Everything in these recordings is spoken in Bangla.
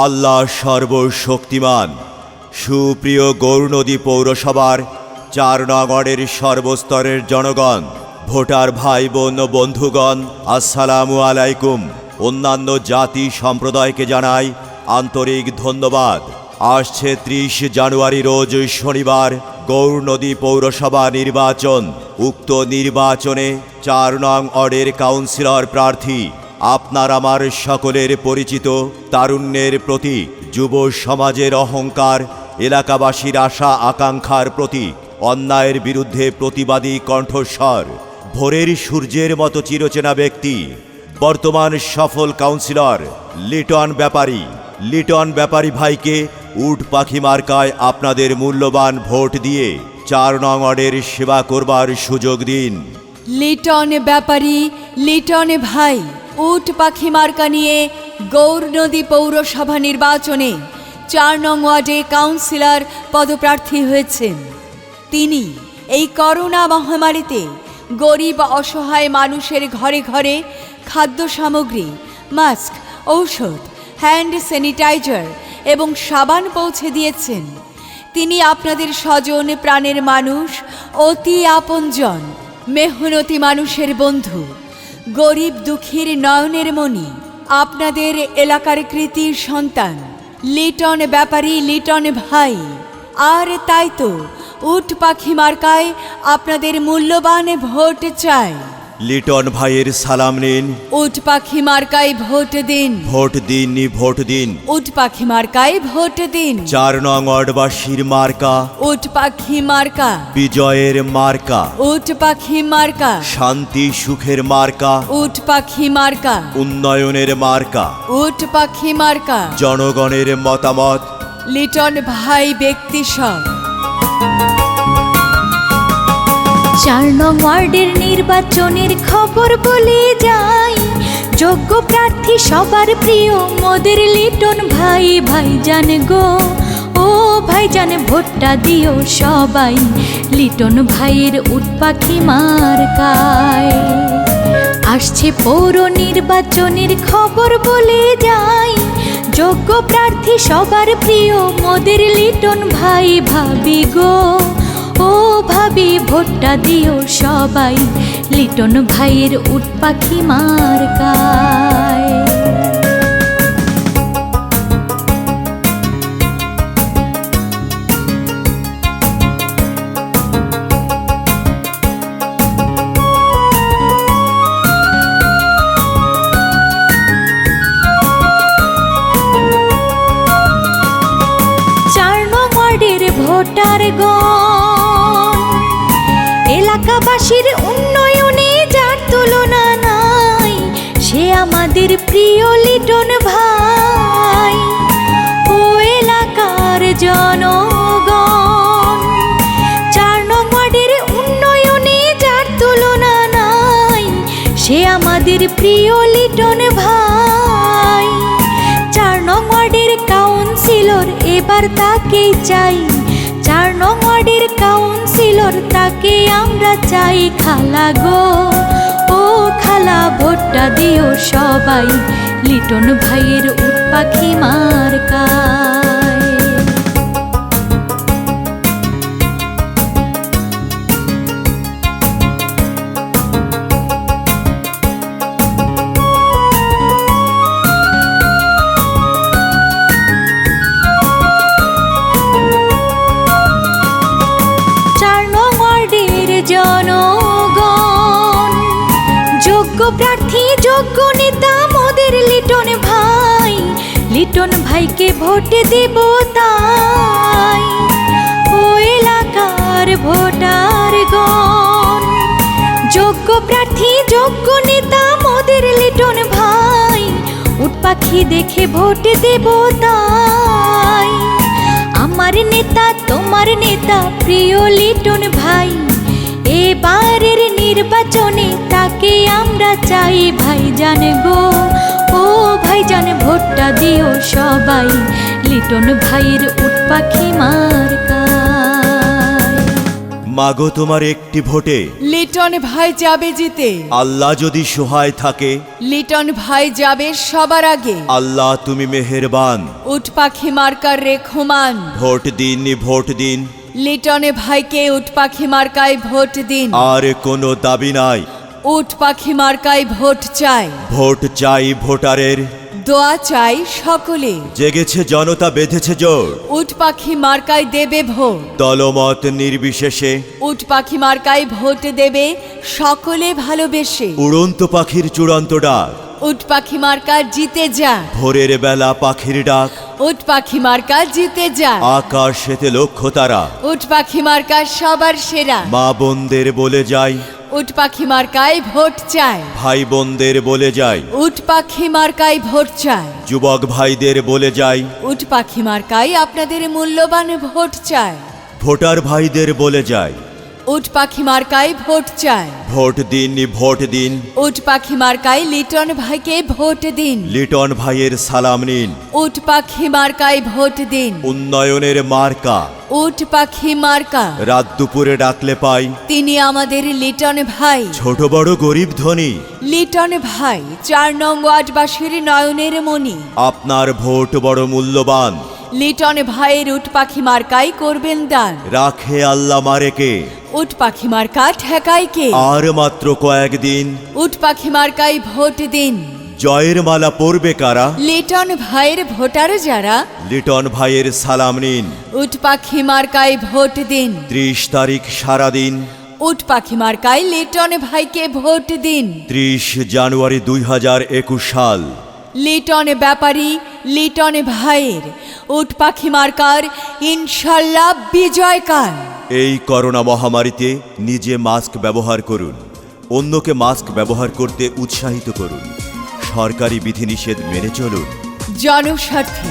আল্লাহ সর্বশক্তিমান। সুপ্রিয় গৌরনদী পৌরসভার ৪ নং ওয়ার্ডের সর্বস্তরের জনগণ, ভোটার ভাই বোন বন্ধুগণ, আসসালামু আলাইকুম। অন্যান্য জাতি সম্প্রদায়কে জানাই আন্তরিক ধন্যবাদ। আসছে ৩০ জানুয়ারি রোজ শনিবার গৌরনদী পৌরসভা নির্বাচন। উক্ত নির্বাচনে ৪ নং ওয়ার্ডের কাউন্সিলর প্রার্থী আপনার আমার সকলের পরিচিত তারুণ্যের প্রতীক, যুব সমাজের অহংকার, এলাকাবাসীর আশা আকাঙ্ক্ষার প্রতীক, অন্যায়ের বিরুদ্ধে প্রতিবাদী কণ্ঠস্বর, ভোরের সূর্যের মতো চিরচেনা ব্যক্তি, বর্তমান সফল কাউন্সিলর লিটন ব্যাপারী। লিটন ব্যাপারী ভাইকে উট পাখি মার্কায় আপনাদের মূল্যবান ভোট দিয়ে ৪ নং ওয়ার্ডের সেবা করবার সুযোগ দিন। লিটন ব্যাপারী, লিটন ভাই উট পাখি মার্কা নিয়ে গৌরনদী পৌরসভা নির্বাচনে ৪ নং ওয়ার্ডে কাউন্সিলর পদপ্রার্থী হয়েছেন। তিনি এই করোনা মহামারীতে গরিব অসহায় মানুষের ঘরে ঘরে খাদ্য সামগ্রী, মাস্ক, ঔষধ, হ্যান্ড স্যানিটাইজার এবং সাবান পৌঁছে দিয়েছেন। তিনি আপনাদের স্বজন প্রাণের মানুষ, অতি আপনজন, মেহনতি মানুষের বন্ধু, গরিব দুঃখীর নয়নের মণি, আপনাদের এলাকার কৃতির সন্তান লিটন ব্যাপারী, লিটন ভাই। আর তাই তো উট পাখি মার্কায় আপনাদের মূল্যবান ভোট চাই। লিটন ভাইয়ের সালাম নিন। উট পাখি মার্কায় ভোট দিন। ভোট দিন, ভোট দিন। উট পাখি মার্কায় ভোট দিন। ৪ নং ওয়ার্ডবাসীর মার্কা উট পাখি মার্কা, বিজয়ের মার্কা, উট পাখি মার্কা, শান্তি সুখের মার্কা, উট পাখি মার্কা, উন্নয়নের মার্কা, উট পাখি মার্কা, জনগণের মতামত। লিটন ভাই ব্যক্তি সব। ৪ নং ওয়ার্ডের নির্বাচনের খবর বলে যাই, যোগ্য প্রার্থী সবার প্রিয় মোদের লিটন ভাই। ভাইজান গো, ও ভাইজান ভোটটা দিও সবাই লিটন ভাইয়ের উট পাখি মার্কায়। আসছে পৌর নির্বাচনের খবর বলে যাই, যোগ্য প্রার্থী সবার প্রিয় মোদের লিটন ভাই। ভাবি গো, ও ভাবি ভোটটা দিও সবাই লিটন ভাইয়ের উট পাখি মার্কায়। ভোটার গণ, এলাকাবাসীর উন্নয়নে যার তুলনা নাই, সে আমাদের প্রিয় লিটন ভাই। ও এলাকার জনগণ, ৪ নং ওয়ার্ডের উন্নয়নে যার তুলনা নাই, সে আমাদের প্রিয় লিটন ভাই। ৪ নং ওয়ার্ডের কাউন্সিলর এবার তাকেই চাই, ৪ নং ওয়ার্ডের কাউন্সিলর তাকে আমরা চাই। খালা গো, ও খালা ভোটটা দিও সবাই লিটন ভাইয়ের উট পাখি মার্কায়। জনগণ, যোগ্য প্রার্থী যোগ্য নেতা মোদের লিটন ভাই। লিটন ভাইকে ভোট দেব তাই। ও এলাকার ভোটার গণ, যোগ্য প্রার্থী যোগ্য নেতা মোদের লিটন ভাই। উট পাখি দেখে ভোট দেব তাই। আমার নেতা তোমার নেতা প্রিয় লিটন ভাই, এবারের নির্বাচনে তাকে আমরা চাই। ভাইজান গো, ও ভাইজান ভোটটা দিও সবাই লিটন ভাইয়ের উট পাখি মার্কায়। মাগো তোমার একটি ভোটে লিটন ভাই যাবে জিতে। আল্লাহ যদি সহায় থাকে, লিটন ভাই যাবে সবার আগে। আল্লাহ তুমি মেহেরবান। উট পাখি মার্কার রেখমান। ভোট দিন, ভোট দিন, লিটনে ভাইকে উট পাখি মার্কায় ভোট দিন। আর কোনো দাবি নাই। উট পাখি মার্কায় ভোট চাই। ভোট চাই ভোটারের, দোয়া চাই সকলে। জেগেছে জনতা, বেঁধেছে জোর। উট পাখি মার্কায় দেবে ভোট। দলমত নির্বিশেষে উট পাখি মার্কায় ভোট দেবে সকলে ভালোবেসে। উড়ন্ত পাখির চূড়ান্ত ডাক, উট পাখি মার্কা জিতে যা। ভোরের বেলা পাখির ডাক, উট পাখি মার্কা জিতে যা। আকাশেতে লক্ষ্য তারা। উট পাখি মার্কা সবার সেরা। মা বোনদের বলে যাই, উট পাখি মার্কায় ভোট চাই। ভাই বোনদের বলে যাই, উট পাখি মার্কায় ভোট চাই। যুবক ভাইদের বলে যাই, উট পাখি মার্কায় আপনাদের মূল্যবান ভোট চাই। ভোটার ভাইদের বলে যাই, উট পাখি মার্কায় ভোট চাই। ভোট দিন, ভোট দিন, উট পাখি মার্কায় লিটন ভাইকে ভোট দিন। লিটন ভাইয়ের সালাম নিন। উট পাখি মার্কায় ভোট দিন। উন্নয়নের মার্কা, উট পাখি মার্কা। রাত দুপুরে ডাকলে পাই, তিনি আমাদের লিটন ভাই। ছোট বড় গরিব ধনী, লিটন ভাই 4 নং ওয়ার্ডবাসীর নয়নের মণি। আপনার ভোট বড় মূল্যবান। লিটন ভাইয়ের উট পাখি মার্কাই করবেন দান। রাখে আল্লাহ মারেকে, উট পাখি মার্কা ঠেকায় কে? আর মাত্র কয়েকদিন, উট পাখি মার্কাই ভোট দিন। জয়ের মালা পরবে কারা? লিটন ভাইয়ের ভোটার যারা, লিটন ভাইয়ের সালাম নিন। উট পাখি মার্কায় ভোট দিন। 30 তারিখ সারাদিন, উট পাখি মার্কায় লিটন ভাইকে ভোট দিন। 30 জানুয়ারি 2021 সাল। লিটন ব্যাপারী লিটন ভাইয়ের উট পাখি মার্কার ইনশাল্লাহ বিজয়কাল। এই করোনা মহামারীতে নিজে মাস্ক ব্যবহার করুন, অন্যকে মাস্ক ব্যবহার করতে উৎসাহিত করুন, সরকারি বিধিনিষেধ মেনে চলুন। জনস্বার্থে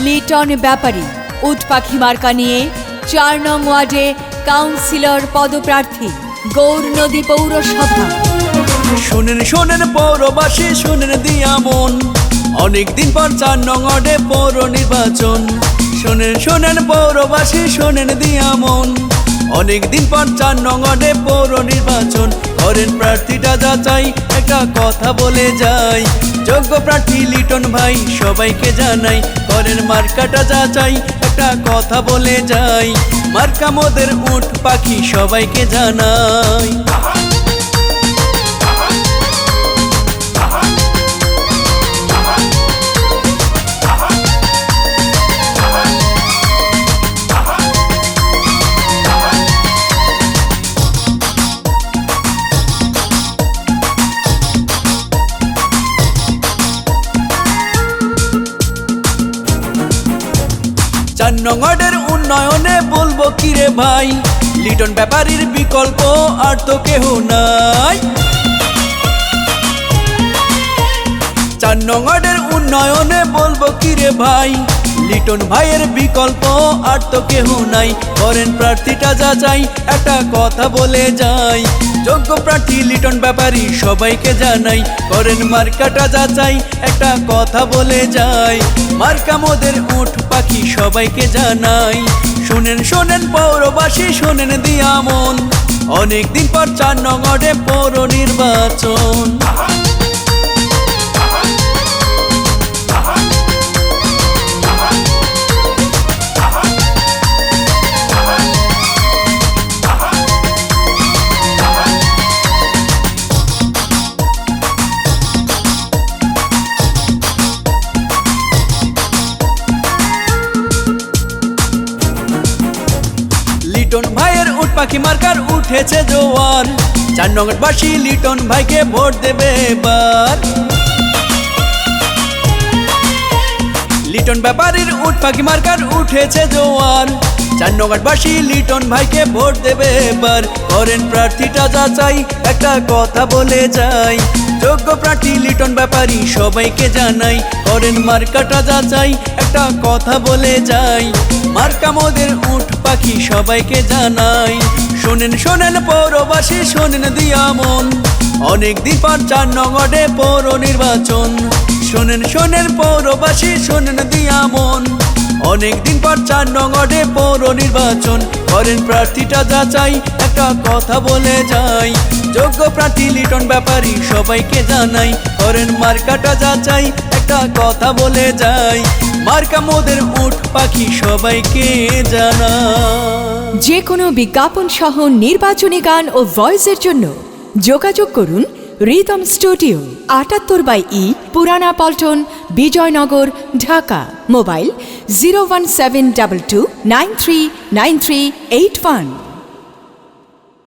লিটন ব্যাপারী উট পাখি মার্কা নিয়ে 4 নং ওয়ার্ডে কাউন্সিলর পদপ্রার্থী, গৌরনদী পৌরসভা। শোনেন শোনেন পৌরবাসী, শোনেন দিয়া মন, অনেকদিন পর 4 নং ওয়ার্ডে পৌর নির্বাচন। শোনেন শোনেন পৌরবাসী, শোনেন দিয়া মন, অনেকদিন পর 4 নং ওয়ার্ডে পৌর নির্বাচন। করেন প্রার্থীটা যাচাই, একটা কথা বলে যাই, যোগ্য প্রার্থী লিটন ভাই সবাইকে জানাই। করেন মার্কাটা যাচাই, একটা কথা বলে যাই, মার্কা মোদের উট পাখি সবাইকে জানাই। চার নং ওয়ার্ডের উন্নয়নে বলবো কিরে ভাই, লিটন ব্যাপারীর বিকল্প আর তো কেহ নাই। 4 নং ওয়ার্ডের উন্নয়নে বলবো কিরে ভাই, লিটন ভাইয়ের বিকল্প আর তো কেহ নাই। করেন প্রার্থীটা যাচাই, একটা কথা বলে যাই, যোগ্য প্রার্থী লিটন ব্যাপারী সবাইকে জানাই। করেন মার্কাটা যাচাই, একটা কথা বলে যাই, মার্কা মোদের উট পাখি সবাইকে জানাই। শোনেন শোনেন পৌরবাসী, শোনেন দিয়া মন, অনেকদিন পর 4 নং ওয়ার্ডে পৌর নির্বাচন। লিটন ভাইয়ের উট পাখি মার্কার উঠেছে জোয়ার, 4 নং ওয়ার্ডবাসী লিটন ভাইকে ভোট দেবে এবার। লিটন ব্যাপারীর উট পাখি মার্কার উঠেছে জোয়ার, 4 নং ওয়ার্ডবাসী লিটন ভাইকে ভোট দেবে এবার। করেন প্রার্থীটা যাচাই, একটা কথা বলে যাই, যোগ্য প্রার্থী লিটন ব্যাপারী সবাইকে জানাই। করেন মার্কাটা যাচাই, একটা কথা বলে যাই, মার্কা মোদের উট পাখি সবাইকে জানাই। শোনেন শোনেন পৌরবাসী, শোনেন দিয়া মন, অনেকদিন পর 4 নং ওয়ার্ডে পৌর নির্বাচন। শোনেন শোনেন পৌরবাসী, শোনেন দিয়া মন, অনেকদিন পর 4 নং ওয়ার্ডে পৌর নির্বাচন, করেন প্রার্থীটা যাচাই, একটা কথা বলে যাই। যোগ্য প্রার্থী লিটন ব্যাপারী সবাইকে জানাই, করেন মার্কাটা যাচাই, একটা কথা বলে যাই। মার্কা মোদের উট পাখি সবাইকে জানাই। যে কোনো বিজ্ঞাপন সহ নির্বাচনী গান ও ভয়েসের জন্য যোগাযোগ করুন রিদম স্টুডিও, 78/E, পুরানা পল্টন, বিজয়নগর, ঢাকা। মোবাইল 01722939381।